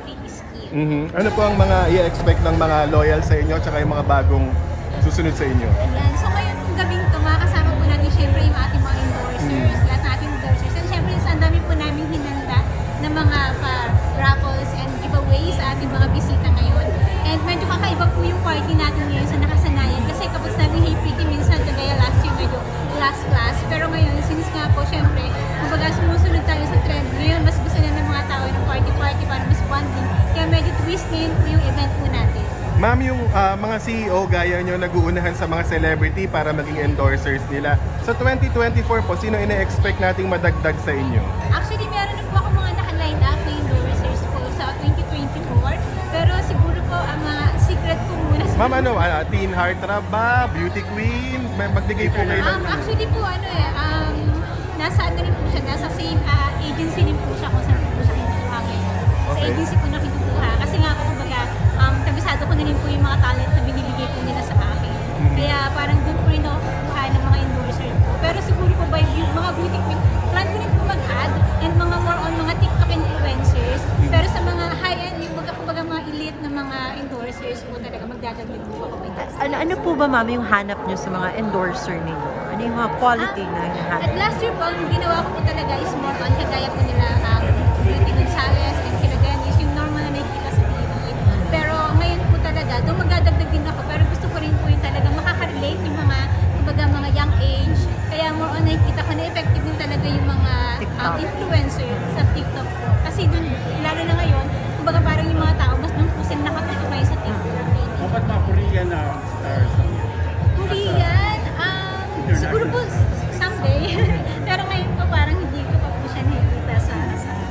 thick skin. Ano po ang mga i-expect ng mga loyal sa inyo tsaka yung mga bagong susunod sa inyo? Ayan. So ngayon kung gabing ito, makakasama po natin syempre yung ating mga endorsers, lahat ng ating endorsers. And syempre ang dami po namin hinanda na mga raffles and giveaways sa ating mga bisita ngayon. And medyo kakaiba po yung party natin ngayon sa nakasanayan. Kasi kapag sabi, hey pretty, minsan kagaya last year medyo last class. Pero ngayon, since nga po syempre, kumbaga sumusunod tayo sa trend. Ngayon, mas gusto na ng mga tao ng party-party para mas bonding. Kaya medyo twisting po yung event po natin. Ma'am, yung mga CEO gaya nyo nag-uunahan sa mga celebrity para maging endorsers nila. Sa 2024 po, sino ine-expect nating madagdag sa inyo? Actually, meron na po ako mga naka-line up na endorsers po sa 2024. Pero siguro po, ang mga secret po muna. Ma'am, Teen Heartthrob ba? Beauty Queen? Magbigay po kayo ng... Actually po, nasa ano rin po siya, nasa same agency rin po siya kung saan po siya kinukuha ngayon. Sa agency po na kinukuha. Kasi nga po, kumbaga, kabisado ko na rin po yung mga talent na binibigay po nila sa akin. Kaya parang doon po rin ako kukuha ng mga endorser po. Pero siguro po by mga beauty queen, plan ko rin po mag-add and mga more on mga TikTok influencers. Pero sa mga high-end, yung kumbaga mga elite na mga endorsers po talaga, magdadagdag po ako. Ano po ba, ma'am, yung hanap nyo sa mga endorser ninyo? Ano yung mga quality na hinahanap? At last year po, ang ginawa ko po talaga is more on kagaya po nila Beauty Gonzales and sila Dennis, yung normal na nakikita sa TV. Pero ngayon po talaga, doon magdadagdag din ako. Pero gusto ko rin po yung talaga makaka-relate yung mga, kumbaga mga young age. Kaya more on nakikita ko na effective din talaga yung mga influencer sa TikTok po. Kasi doon, lalo na ngayon, kumbaga parang yung mga tao, mas doon po sila nakatutukay sa TikTok. Bakit mga Korean na stars? Korean? Siguro po someday. Pero ngayon po parang hindi ko pa po siya nakikita sa...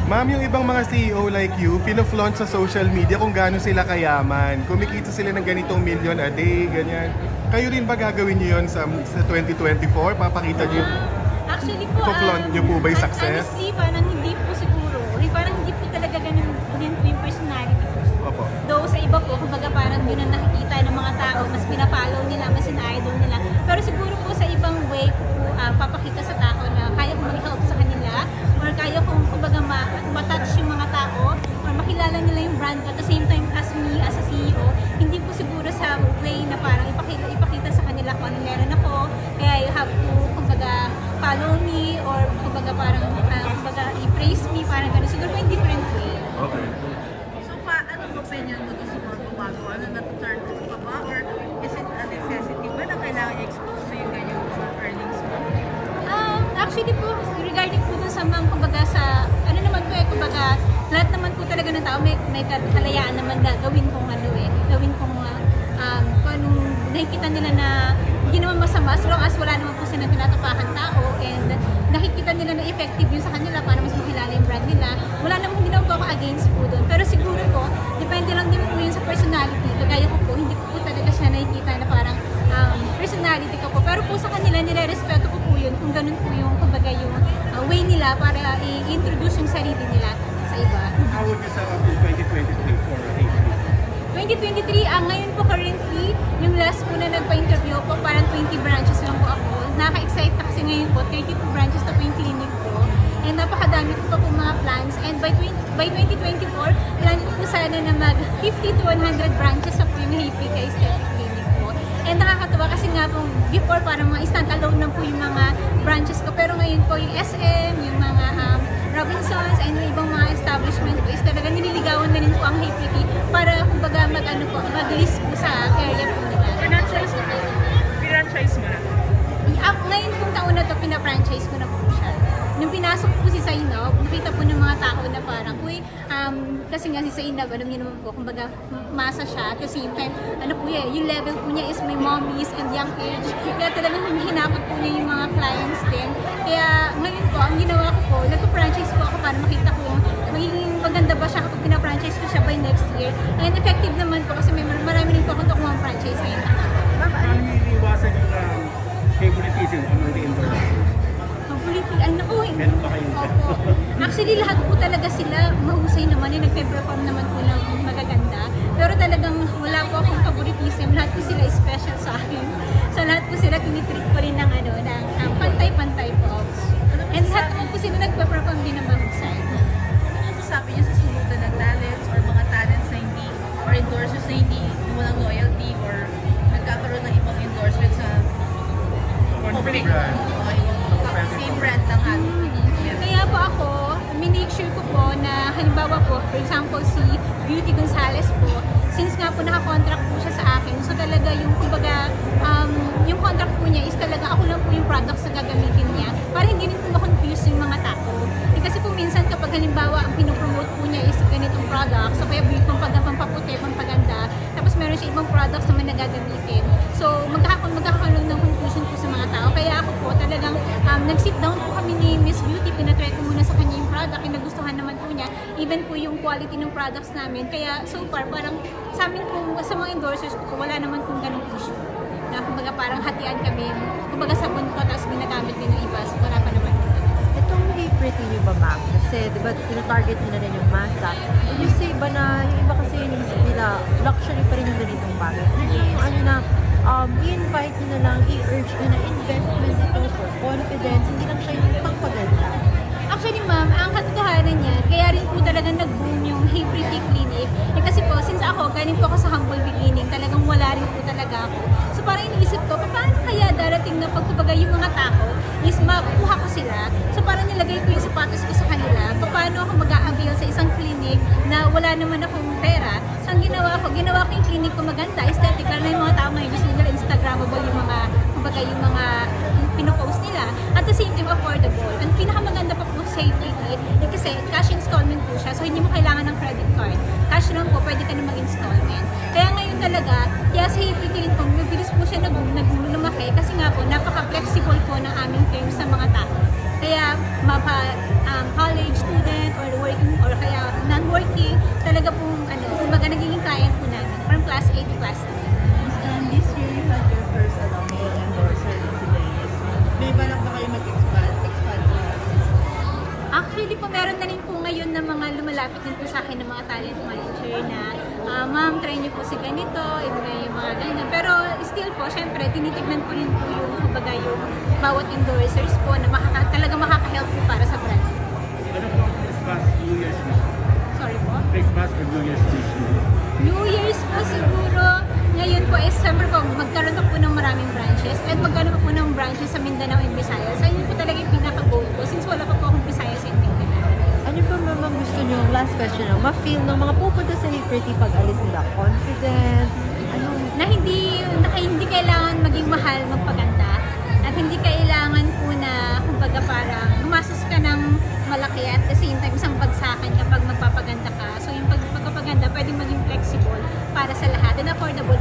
Ma'am, yung ibang mga CEO like you, pino-flaunt sa social media kung gaano sila kayaman. Kumikita sila ng ganitong million a day, ganyan. Kayo rin ba gagawin nyo yun sa 2024? Papakita nyo? Actually po, flaunt nyo po ba yung success? Honestly, parang hindi po siguro. Parang hindi po talaga ganun po yung personality ko. Opo. Though sa iba po, kumbaga parang yun ang nakikita ng mga tao, mas pinapollow nila, mas in-idol nila. Pero siguro po sa ibang way po, papakita sa tao na kaya kong mag-help sa kanila or kaya kong kumbaga matouch yung mga tao or makilala nila yung brand at the same time as me, as a CEO, hindi po siguro sa way na parang ipakita sa kanila kung ano meron ako. Kaya you have to, kumbaga, follow me or kumbaga parang, kumbaga, i-praise me, parang gano'n. Siguro in different way. Okay. So, anong opinion mo doon sa mga gumagawa? Ano, na-turn off ka ba? Or is it a necessity ba na kailangan i-expose mo yung ganyang earnings mo? Actually po, regarding po dun sa mga, kumbaga sa, ano naman po kumbaga, lahat naman po talaga ng tao, may kalayaan naman gawin kong gawin kong, kung anong nakikita nila na hindi naman masama, as long as wala naman po silang tinatapakan tao, and nakikita nila na effective yun sa kanila para mas makilala yung brand nila, wala naman, hindi naman po ako against po dun. Pero siguro po, depende lang din po yun sa personality, kagaya ko po, hindi ko po talaga siya nakikita na parang personality ko po. Pero po sa kanila, nire-respeto ko po yun kung ganun po yung, kumbaga yung way nila para i-introduce yung sarili nila sa iba. How would you sum up in 2023 for AP? 2023, ngayon po currently, yung last po na nagpa-interview po, parang 20 branches lang po ako. Nakaka-excite kasi ngayon po, 32 branches na po yung clinic ko. And napakadami ko pa po mga plans. And by 2024, plan ko po sana na mag 50 to 100 branches sa po yung HPK Aesthetic Clinic po. And nakakatawa kasi nga po, before parang mga stand-alone lang po yung mga branches ko. Pero ngayon po yung SM, yung mga Robinsons, and yung ibang mga establishment po is talaga nililigawan na rin po ang HPK para kumbaga mag-list po sa area po nila. Franchise mo na? Franchise mo na? Ngayon pong taon na to, pina-franchise ko na po siya. Nung pinasok po si Zainab, nakita po ng mga tao na parang, kasi nga si Zainab, alam niyo naman po, kumbaga masa siya. At the same time, yung level po niya is may mommies and young age. Kaya talagang hinapot po niya yung mga clients din. Kaya ngayon po, ang ginawa ko po, nagpa-franchise po ako para makita ko magiging maganda ba siya kapag pina-franchise ko siya by next year. And effective naman po kasi marami rin po akong tukumang franchise ngayon. Paano nyo iniwasan yung favoritism among the endorsers? Meron ba kayong Opo. Actually, lahat po talaga sila mahusay naman, nagpe-perform naman po ng magaganda. Pero talagang wala po akong favoritism. Lahat po sila special sa akin. So lahat po sila tinitreat ko rin ng pantay-pantay po. And lahat po sila nagpe-perform din ng mahusay. Ano sabi niyo sa sumunod na talents or mga For example, si Beauty Gonzalez po, since nga po naka-contract po siya sa akin, so talaga yung kumbaga, yung contract po niya is talaga ako lang po yung products na gagamitin niya para hindi rin po ma-confuse yung mga tao. Kasi po minsan kapag halimbawa ang pinopromote po niya is ganitong products, so kaya pampaputi, pampaganda, tapos meron siya ibang products naman na gagamitin. So magkakaroon ng confusion po sa mga tao. Kaya ako po talagang nag-sit down po kami ni Miss Beauty, pinatry ko muna sa kanya yung product, yung nagustuhan naman po niya, even po yung quality ng products namin. Kaya so far, parang sa amin po, sa mga endorsers ko po, wala naman pong ganong issue. Na kumbaga parang hatian kami, kumbaga sabon ko, tapos ginagamit din ng iba, so wala pa naman. Itong Hey Pretty niyo ba, ma'am? Kasi, di ba, tinatarget nyo na rin yung masa. Would you say ba na, yung iba kasi yung isip nila, luxury pa rin yung ganitong bagay. Hindi yung ano na, i-invite nyo na lang, i-urge nyo na investment ito for confidence, hindi lang siya yung pangpaganda. Actually, ma'am, ang katotohanan niya, kaya rin po talagang nag-boom yung Hey Pretty Clinic. Kasi po, since ako, galing po ako sa humble beginning, talagang wala rin po talaga ako. So parang iniisip ko, paano kaya darating na pagtubaga yung mga tao is makuha ko sila? So parang nilagay ko yung sapatos ko sa kanila, paano ako mag-a-avail sa isang clinic na wala naman akong pera. So ang ginawa ko yung clinic ko maganda, aesthetic, lalo na yung mga tao ngayon gusto nila Instagrammable yung mga, kumbaga yung mga pinopost nila. At the same time, affordable. Ang pinakamaganda pa po sa Hey Pretty, kasi cash installment po siya, so hindi mo kailangan ng credit card. Cash lang po, pwede ka na mag-installment. Kaya ngayon talaga, kaya sa Hey Pretty rin po, mabilis po siya lumaki kasi nga po, napaka-flexible po ng aming terms sa mga tao. Kaya college student or working or kaya non-working, talaga pong kumbaga nagiging client po namin from class A to class 2. This year you had your first male endorser in Today's. May balak ba kayo mag-expand sa Actually po, meron na rin po ngayon na mga lumalapit din po sa akin ng mga talent manager na ma'am, try niyo po si ganito, yung mga ganyan. Pero still po, syempre, tinitignan ko rin po yung kumbaga yung bawat endorsers po na talaga makaka-help po para sa brand. Ano po ang Christmas, New Year's wish? Sorry po. Christmas or New Year's wish? New Year's po siguro, ngayon po is siyempre po, magkaroon pa po ng maraming branches at magkaroon pa po ng branches sa Mindanao and Visayas. So yun po talaga yung pinaka-goal ko since wala pa po akong Visayas and Mindanao. Ano ba, ma'am, gusto nyo, last question lang, ma-feel ng mga pupunta sa Hey Pretty pag alis nila, confident, Na hindi kailangan maging mahal magpaganda at hindi kailangan po na kumbaga parang gumastos ka ng malaki at the same time isang bagsakan kapag magpapaganda ka. So yung pagpapaganda pwedeng maging flexible para sa lahat and affordable